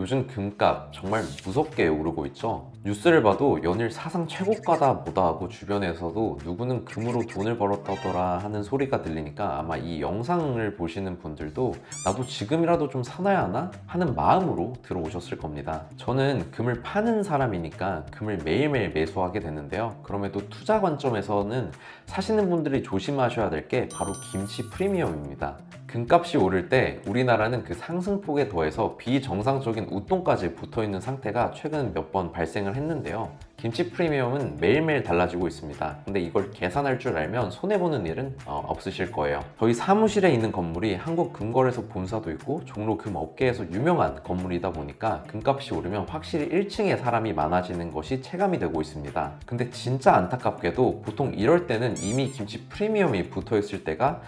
요즘 금값 정말 무섭게 오르고 있죠. 뉴스를 봐도 연일 사상 최고가다 뭐다 하고 주변에서도 누구는 금으로 돈을 벌었다더라 하는 소리가 들리니까 아마 이 영상을 보시는 분들도 나도 지금이라도 좀 사놔야 하나 하는 마음으로 들어오셨을 겁니다. 저는 금을 파는 사람이니까 금을 매일매일 매수하게 되는데요. 그럼에도 투자 관점에서는 사시는 분들이 조심하셔야 될 게 바로 김치 프리미엄입니다. 금값이 오를 때 우리나라는 그 상승폭에 더해서 비정상적인 웃돈까지 붙어있는 상태가 최근 몇 번 발생을 했는데요. 김치 프리미엄은 매일매일 달라지고 있습니다. 근데 이걸 계산할 줄 알면 손해보는 일은 없으실 거예요. 저희 사무실에 있는 건물이 한국금거래소 본사도 있고 종로 금업계에서 유명한 건물이다 보니까 금값이 오르면 확실히 1층에 사람이 많아지는 것이 체감이 되고 있습니다. 근데 진짜 안타깝게도 보통 이럴 때는 이미 김치 프리미엄이 붙어있을 때가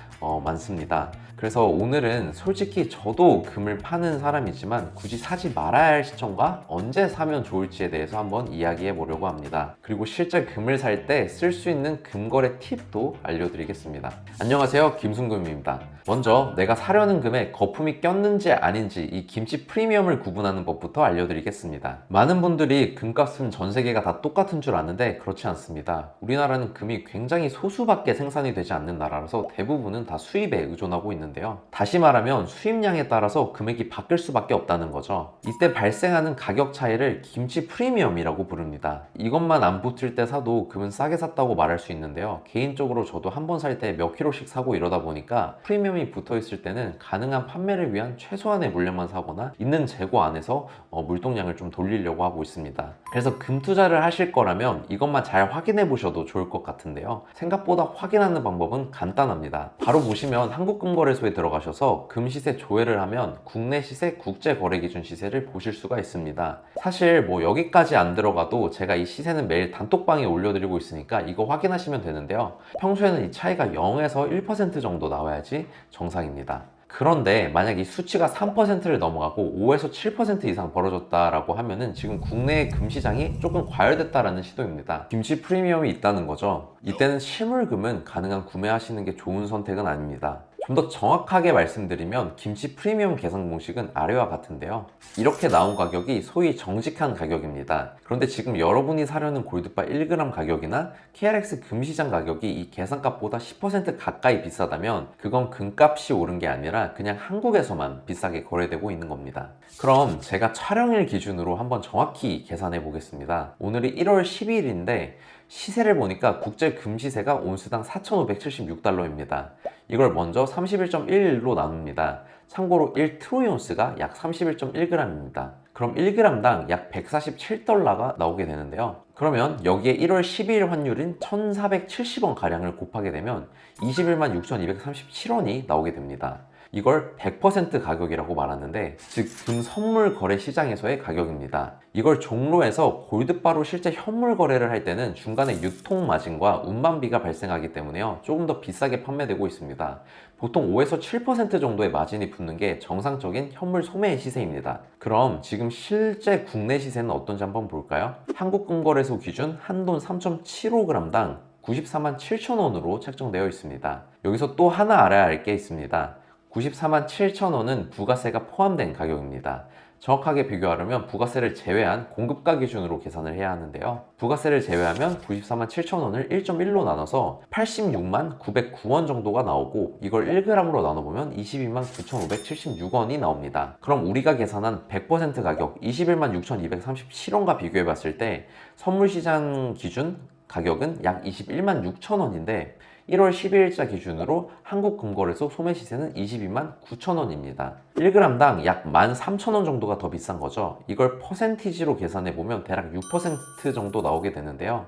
많습니다. 그래서 오늘은 솔직히 저도 금을 파는 사람이지만 굳이 사지 말아야 할 시점과 언제 사면 좋을지에 대해서 한번 이야기해 보려고 합니다. 그리고 실제 금을 살 때 쓸 수 있는 금거래 팁도 알려드리겠습니다. 안녕하세요, 김순금입니다. 먼저 내가 사려는 금에 거품이 꼈는지 아닌지 이 김치 프리미엄을 구분하는 법부터 알려드리겠습니다. 많은 분들이 금값은 전 세계가 다 똑같은 줄 아는데 그렇지 않습니다. 우리나라는 금이 굉장히 소수밖에 생산이 되지 않는 나라라서 대부분은 다 수입에 의존하고 있는데요. 다시 말하면 수입량에 따라서 금액이 바뀔 수밖에 없다는 거죠. 이때 발생하는 가격 차이를 김치 프리미엄이라고 부릅니다. 이것만 안 붙을 때 사도 금은 싸게 샀다고 말할 수 있는데요. 개인적으로 저도 한 번 살 때 몇 킬로씩 사고 이러다 보니까 프리미엄이 붙어 있을 때는 가능한 판매를 위한 최소한의 물량만 사거나 있는 재고 안에서 물동량을 좀 돌리려고 하고 있습니다. 그래서 금 투자를 하실 거라면 이것만 잘 확인해 보셔도 좋을 것 같은데요. 생각보다 확인하는 방법은 간단합니다. 바로 보시면 한국금거래소에 들어가셔서 금 시세 조회를 하면 국내 시세, 국제 거래 기준 시세를 보실 수가 있습니다. 사실 뭐 여기까지 안 들어가도 제가 이 시세는 매일 단톡방에 올려드리고 있으니까 이거 확인하시면 되는데요. 평소에는 이 차이가 0에서 1% 정도 나와야지 정상입니다. 그런데 만약 이 수치가 3%를 넘어가고 5에서 7% 이상 벌어졌다라고 하면은 지금 국내 금시장이 조금 과열됐다라는 시도입니다. 김치 프리미엄이 있다는 거죠. 이때는 실물금은 가능한 구매하시는 게 좋은 선택은 아닙니다. 좀 더 정확하게 말씀드리면 김치 프리미엄 계산 공식은 아래와 같은데요. 이렇게 나온 가격이 소위 정직한 가격입니다. 그런데 지금 여러분이 사려는 골드바 1g 가격이나 KRX 금시장 가격이 이 계산값보다 10% 가까이 비싸다면 그건 금값이 오른 게 아니라 그냥 한국에서만 비싸게 거래되고 있는 겁니다. 그럼 제가 촬영일 기준으로 한번 정확히 계산해 보겠습니다. 오늘이 1월 12일인데 시세를 보니까 국제 금시세가 온스당 4,576달러입니다. 이걸 먼저 31.11로 나눕니다. 참고로 1트로이온스가 약 31.1g입니다. 그럼 1g당 약 147달러가 나오게 되는데요. 그러면 여기에 1월 12일 환율인 1,470원 가량을 곱하게 되면 21만 6,237원이 나오게 됩니다. 이걸 100% 가격이라고 말하는데 즉 금 선물 거래 시장에서의 가격입니다. 이걸 종로에서 골드바로 실제 현물 거래를 할 때는 중간에 유통 마진과 운반비가 발생하기 때문에요. 조금 더 비싸게 판매되고 있습니다. 보통 5에서 7% 정도의 마진이 붙는 게 정상적인 현물 소매의 시세입니다. 그럼 지금 실제 국내 시세는 어떤지 한번 볼까요? 한국금거래소 기준 한돈 3.75g당 94만 7천원으로 책정되어 있습니다. 여기서 또 하나 알아야 할 게 있습니다. 94만 7천원은 부가세가 포함된 가격입니다. 정확하게 비교하려면 부가세를 제외한 공급가 기준으로 계산을 해야 하는데요. 부가세를 제외하면 94만 7천원을 1.1로 나눠서 86만 909원 정도가 나오고 이걸 1g으로 나눠보면 22만 9,576원이 나옵니다. 그럼 우리가 계산한 100% 가격 21만 6,237원과 비교해봤을 때 선물시장 기준 가격은 약 21만 6천원인데 1월 12일자 기준으로 한국금거래소 소매시세는 22만 9천원입니다. 1g당 약 13,000원 정도가 더 비싼 거죠. 이걸 퍼센티지로 계산해보면 대략 6% 정도 나오게 되는데요.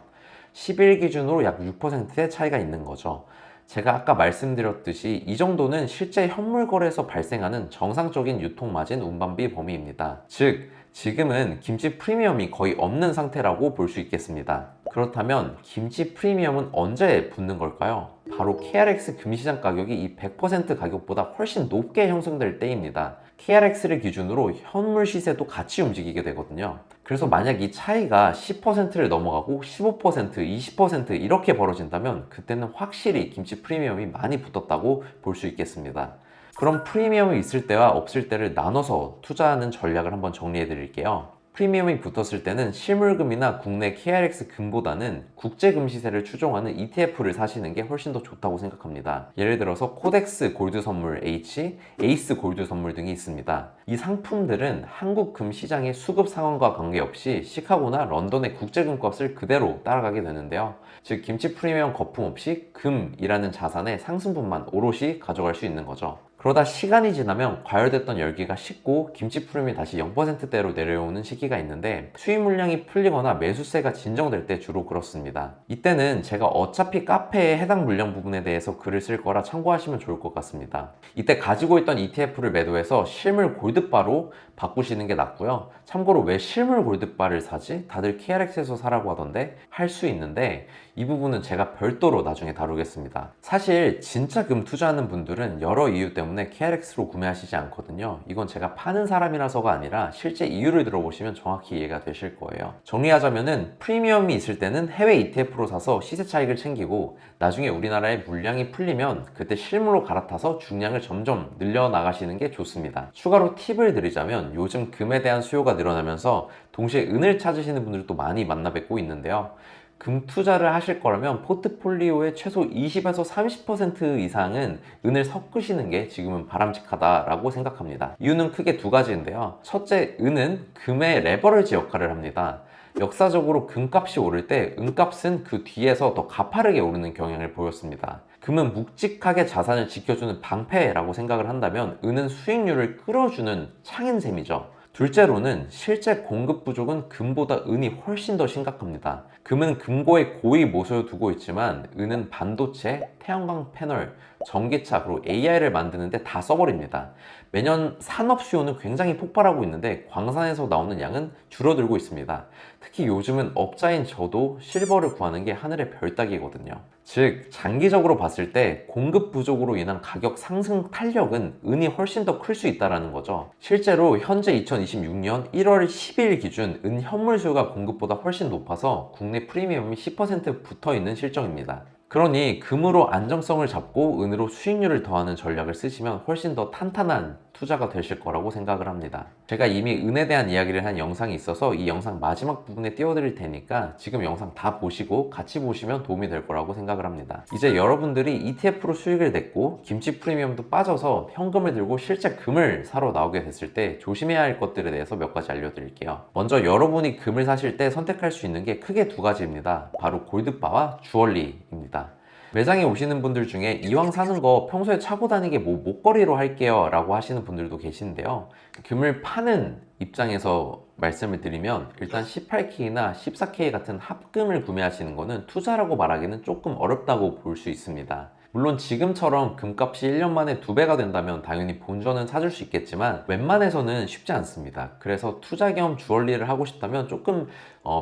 10일 기준으로 약 6%의 차이가 있는 거죠. 제가 아까 말씀드렸듯이 이 정도는 실제 현물 거래에서 발생하는 정상적인 유통마진 운반비 범위입니다. 즉 지금은 김치 프리미엄이 거의 없는 상태라고 볼 수 있겠습니다. 그렇다면 김치 프리미엄은 언제 붙는 걸까요? 바로 KRX 금시장 가격이 이 100% 가격보다 훨씬 높게 형성될 때입니다. KRX를 기준으로 현물 시세도 같이 움직이게 되거든요. 그래서 만약 이 차이가 10%를 넘어가고 15%, 20% 이렇게 벌어진다면 그때는 확실히 김치 프리미엄이 많이 붙었다고 볼 수 있겠습니다. 그럼 프리미엄이 있을 때와 없을 때를 나눠서 투자하는 전략을 한번 정리해 드릴게요. 프리미엄이 붙었을 때는 실물금이나 국내 KRX 금보다는 국제금 시세를 추종하는 ETF를 사시는 게 훨씬 더 좋다고 생각합니다. 예를 들어서 코덱스 골드 선물 H, 에이스 골드 선물 등이 있습니다. 이 상품들은 한국 금 시장의 수급 상황과 관계없이 시카고나 런던의 국제금값을 그대로 따라가게 되는데요. 즉 김치 프리미엄 거품 없이 금이라는 자산의 상승분만 오롯이 가져갈 수 있는 거죠. 그러다 시간이 지나면 과열됐던 열기가 식고 김치 프리미엄이 다시 0%대로 내려오는 시기가 있는데 수입 물량이 풀리거나 매수세가 진정될 때 주로 그렇습니다. 이때는 제가 어차피 카페에 해당 물량 부분에 대해서 글을 쓸 거라 참고하시면 좋을 것 같습니다. 이때 가지고 있던 ETF를 매도해서 실물 골드바로 바꾸시는 게 낫고요. 참고로 왜 실물 골드바를 사지? 다들 KRX에서 사라고 하던데 할 수 있는데 이 부분은 제가 별도로 나중에 다루겠습니다. 사실 진짜 금 투자하는 분들은 여러 이유 때문에 KRX로 구매하시지 않거든요. 이건 제가 파는 사람이라서가 아니라 실제 이유를 들어보시면 정확히 이해가 되실 거예요. 정리하자면은 프리미엄이 있을 때는 해외 ETF로 사서 시세 차익을 챙기고 나중에 우리나라에 물량이 풀리면 그때 실물로 갈아타서 중량을 점점 늘려나가시는 게 좋습니다. 추가로 팁을 드리자면 요즘 금에 대한 수요가 늘어나면서 동시에 은을 찾으시는 분들도 많이 만나 뵙고 있는데요. 금 투자를 하실 거라면 포트폴리오의 최소 20에서 30% 이상은 은을 섞으시는 게 지금은 바람직하다라고 생각합니다. 이유는 크게 두 가지인데요. 첫째, 은은 금의 레버리지 역할을 합니다. 역사적으로 금값이 오를 때 은값은 그 뒤에서 더 가파르게 오르는 경향을 보였습니다. 금은 묵직하게 자산을 지켜주는 방패라고 생각을 한다면 은은 수익률을 끌어주는 창인셈이죠. 둘째로는 실제 공급 부족은 금보다 은이 훨씬 더 심각합니다. 금은 금고에 고이 모셔두고 있지만 은은 반도체, 태양광 패널, 전기차, 그리고 AI를 만드는데 다 써버립니다. 매년 산업 수요는 굉장히 폭발하고 있는데 광산에서 나오는 양은 줄어들고 있습니다. 특히 요즘은 업자인 저도 실버를 구하는 게 하늘의 별 따기거든요. 즉 장기적으로 봤을 때 공급 부족으로 인한 가격 상승 탄력은 은이 훨씬 더 클 수 있다는 거죠. 실제로 현재 2026년 1월 10일 기준 은 현물 수요가 공급보다 훨씬 높아서 국내 프리미엄이 10% 붙어 있는 실정입니다. 그러니 금으로 안정성을 잡고 은으로 수익률을 더하는 전략을 쓰시면 훨씬 더 탄탄한 투자가 되실 거라고 생각을 합니다. 제가 이미 은에 대한 이야기를 한 영상이 있어서 이 영상 마지막 부분에 띄워드릴 테니까 지금 영상 다 보시고 같이 보시면 도움이 될 거라고 생각을 합니다. 이제 여러분들이 ETF로 수익을 냈고 김치 프리미엄도 빠져서 현금을 들고 실제 금을 사러 나오게 됐을 때 조심해야 할 것들에 대해서 몇 가지 알려드릴게요. 먼저 여러분이 금을 사실 때 선택할 수 있는 게 크게 두 가지입니다. 바로 골드바와 주얼리입니다. 매장에 오시는 분들 중에 이왕 사는 거 평소에 차고 다니게 뭐 목걸이로 할게요 라고 하시는 분들도 계신데요. 금을 파는 입장에서 말씀을 드리면 일단 18K나 14K 같은 합금을 구매하시는 거는 투자라고 말하기는 조금 어렵다고 볼 수 있습니다. 물론 지금처럼 금값이 1년 만에 2배가 된다면 당연히 본전은 찾을 수 있겠지만 웬만해서는 쉽지 않습니다. 그래서 투자 겸 주얼리를 하고 싶다면 조금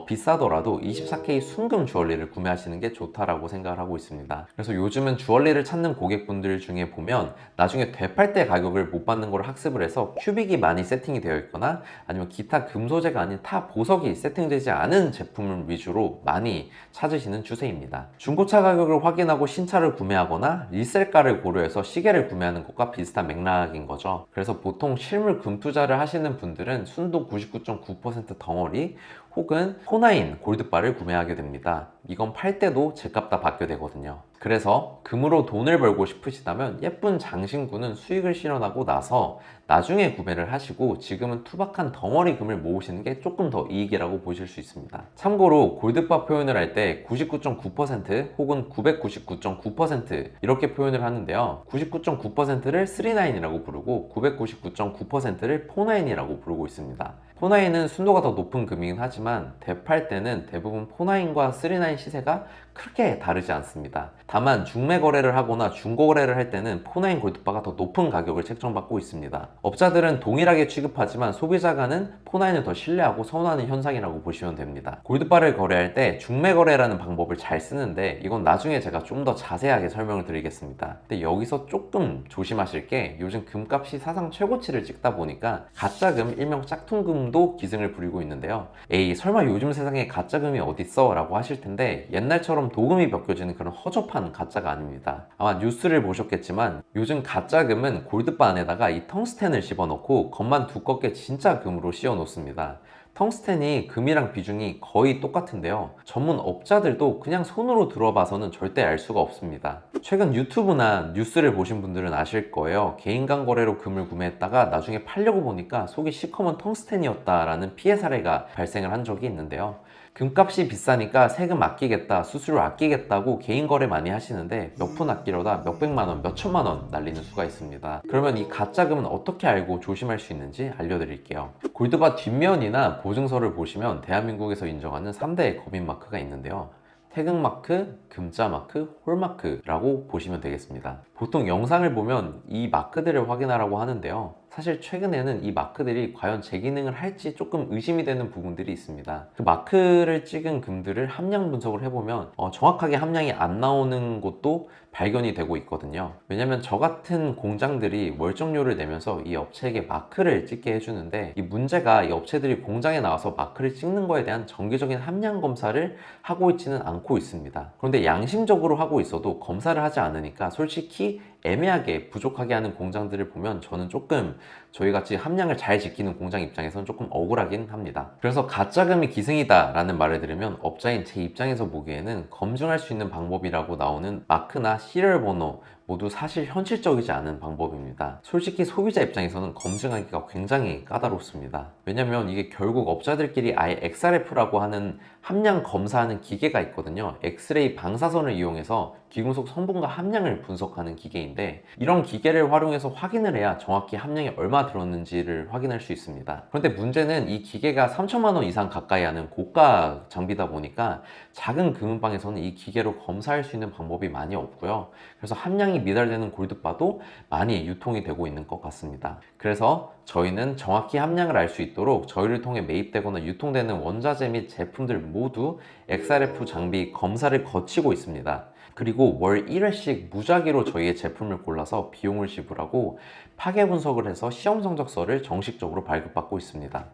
비싸더라도 24K 순금 주얼리를 구매하시는 게 좋다라고 생각을 하고 있습니다. 그래서 요즘은 주얼리를 찾는 고객분들 중에 보면 나중에 되팔 때 가격을 못 받는 걸 학습을 해서 큐빅이 많이 세팅이 되어 있거나 아니면 기타 금 소재가 아닌 타 보석이 세팅되지 않은 제품을 위주로 많이 찾으시는 추세입니다. 중고차 가격을 확인하고 신차를 구매하거나 리셀가를 고려해서 시계를 구매하는 것과 비슷한 맥락인 거죠. 그래서 보통 실물 금 투자를 하시는 분들은 순도 99.9% 덩어리 혹은 포나인 골드바를 구매하게 됩니다. 이건 팔 때도 제값 다 받게 되거든요. 그래서 금으로 돈을 벌고 싶으시다면 예쁜 장신구는 수익을 실현하고 나서 나중에 구매를 하시고 지금은 투박한 덩어리 금을 모으시는 게 조금 더 이익이라고 보실 수 있습니다. 참고로 골드바 표현을 할 때 99.9% 혹은 999.9% 이렇게 표현을 하는데요. 99.9%를 39이라고 부르고 999.9%를 포나인이라고 부르고 있습니다. 포나인은 순도가 더 높은 금이긴 하지만 되팔 때는 대부분 포나인과 39 시세가 크게 다르지 않습니다. 다만 중매 거래를 하거나 중고 거래를 할 때는 포나인 골드바가 더 높은 가격을 책정받고 있습니다. 업자들은 동일하게 취급하지만 소비자가는 포나인을 더 신뢰하고 선호하는 현상이라고 보시면 됩니다. 골드바를 거래할 때 중매 거래라는 방법을 잘 쓰는데 이건 나중에 제가 좀 더 자세하게 설명을 드리겠습니다. 근데 여기서 조금 조심하실 게 요즘 금값이 사상 최고치를 찍다 보니까 가짜금 일명 짝퉁금도 기승을 부리고 있는데요. 에이 설마 요즘 세상에 가짜금이 어딨어? 라고 하실 텐데 옛날처럼 실제처럼 도금이 벗겨지는 그런 허접한 가짜가 아닙니다. 아마 뉴스를 보셨겠지만 요즘 가짜금은 골드바 안에다가 이 텅스텐을 집어넣고 겉만 두껍게 진짜 금으로 씌워 놓습니다. 텅스텐이 금이랑 비중이 거의 똑같은데요. 전문 업자들도 그냥 손으로 들어봐서는 절대 알 수가 없습니다. 최근 유튜브나 뉴스를 보신 분들은 아실 거예요. 개인간 거래로 금을 구매했다가 나중에 팔려고 보니까 속이 시커먼 텅스텐이었다라는 피해 사례가 발생을 한 적이 있는데요. 금값이 비싸니까 세금 아끼겠다, 수수료 아끼겠다고 개인 거래 많이 하시는데 몇 푼 아끼려다 몇백만 원, 몇천만 원 날리는 수가 있습니다. 그러면 이 가짜금은 어떻게 알고 조심할 수 있는지 알려드릴게요. 골드바 뒷면이나 보증서를 보시면 대한민국에서 인정하는 3대의 검인 마크가 있는데요. 태극마크, 금자마크, 홀마크라고 보시면 되겠습니다. 보통 영상을 보면 이 마크들을 확인하라고 하는데요. 사실 최근에는 이 마크들이 과연 제 기능을 할지 조금 의심이 되는 부분들이 있습니다. 그 마크를 찍은 금들을 함량 분석을 해보면 정확하게 함량이 안 나오는 곳도 발견이 되고 있거든요. 왜냐면 저 같은 공장들이 월정료를 내면서 이 업체에게 마크를 찍게 해주는데 이 문제가 이 업체들이 공장에 나와서 마크를 찍는 거에 대한 정기적인 함량 검사를 하고 있지는 않고 있습니다. 그런데 양심적으로 하고 있어도 검사를 하지 않으니까 솔직히 애매하게 부족하게 하는 공장들을 보면 저는 조금 저희같이 함량을 잘 지키는 공장 입장에서는 조금 억울하긴 합니다. 그래서 가짜금이 기승이다 라는 말을 들으면 업자인 제 입장에서 보기에는 검증할 수 있는 방법이라고 나오는 마크나 시리얼 번호 모두 사실 현실적이지 않은 방법입니다. 솔직히 소비자 입장에서는 검증하기가 굉장히 까다롭습니다. 왜냐면 이게 결국 업자들끼리 아예 XRF라고 하는 함량 검사하는 기계가 있거든요. 엑스레이 방사선을 이용해서 귀금속 성분과 함량을 분석하는 기계인데 이런 기계를 활용해서 확인을 해야 정확히 함량이 얼마 들었는지를 확인할 수 있습니다. 그런데 문제는 이 기계가 3천만 원 이상 가까이 하는 고가 장비다 보니까 작은 금은방에서는 이 기계로 검사할 수 있는 방법이 많이 없고요. 그래서 함량이 미달되는 골드바도 많이 유통이 되고 있는 것 같습니다. 그래서 저희는 정확히 함량을 알 수 있도록 저희를 통해 매입되거나 유통되는 원자재 및 제품들 모두 XRF 장비 검사를 거치고 있습니다. 그리고 월 1회씩 무작위로 저희의 제품을 골라서 비용을 지불하고 파괴 분석을 해서 시험 성적서를 정식적으로 발급받고 있습니다.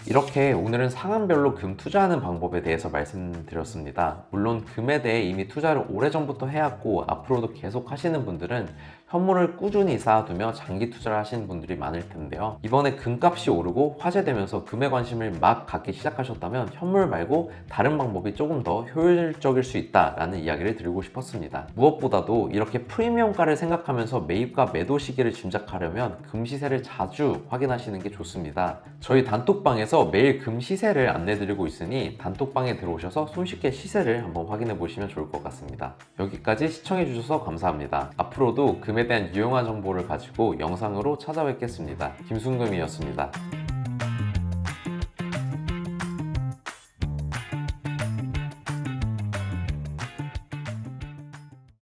이렇게 오늘은 상황별로 금 투자하는 방법에 대해서 말씀드렸습니다. 물론 금에 대해 이미 투자를 오래전부터 해왔고 앞으로도 계속 하시는 분들은 현물을 꾸준히 쌓아두며 장기 투자를 하시는 분들이 많을 텐데요. 이번에 금값이 오르고 화제되면서 금에 관심을 막 갖기 시작하셨다면 현물 말고 다른 방법이 조금 더 효율적일 수 있다라는 이야기를 드리고 싶었습니다. 무엇보다도 이렇게 프리미엄가를 생각하면서 매입과 매도 시기를 짐작하려면 금 시세를 자주 확인하시는 게 좋습니다. 저희 단톡방에서 매일 금 시세를 안내드리고 있으니 단톡방에 들어오셔서 손쉽게 시세를 한번 확인해 보시면 좋을 것 같습니다. 여기까지 시청해 주셔서 감사합니다. 앞으로도 금에 대한 유용한 정보를 가지고 영상으로 찾아뵙겠습니다. 김순금이었습니다.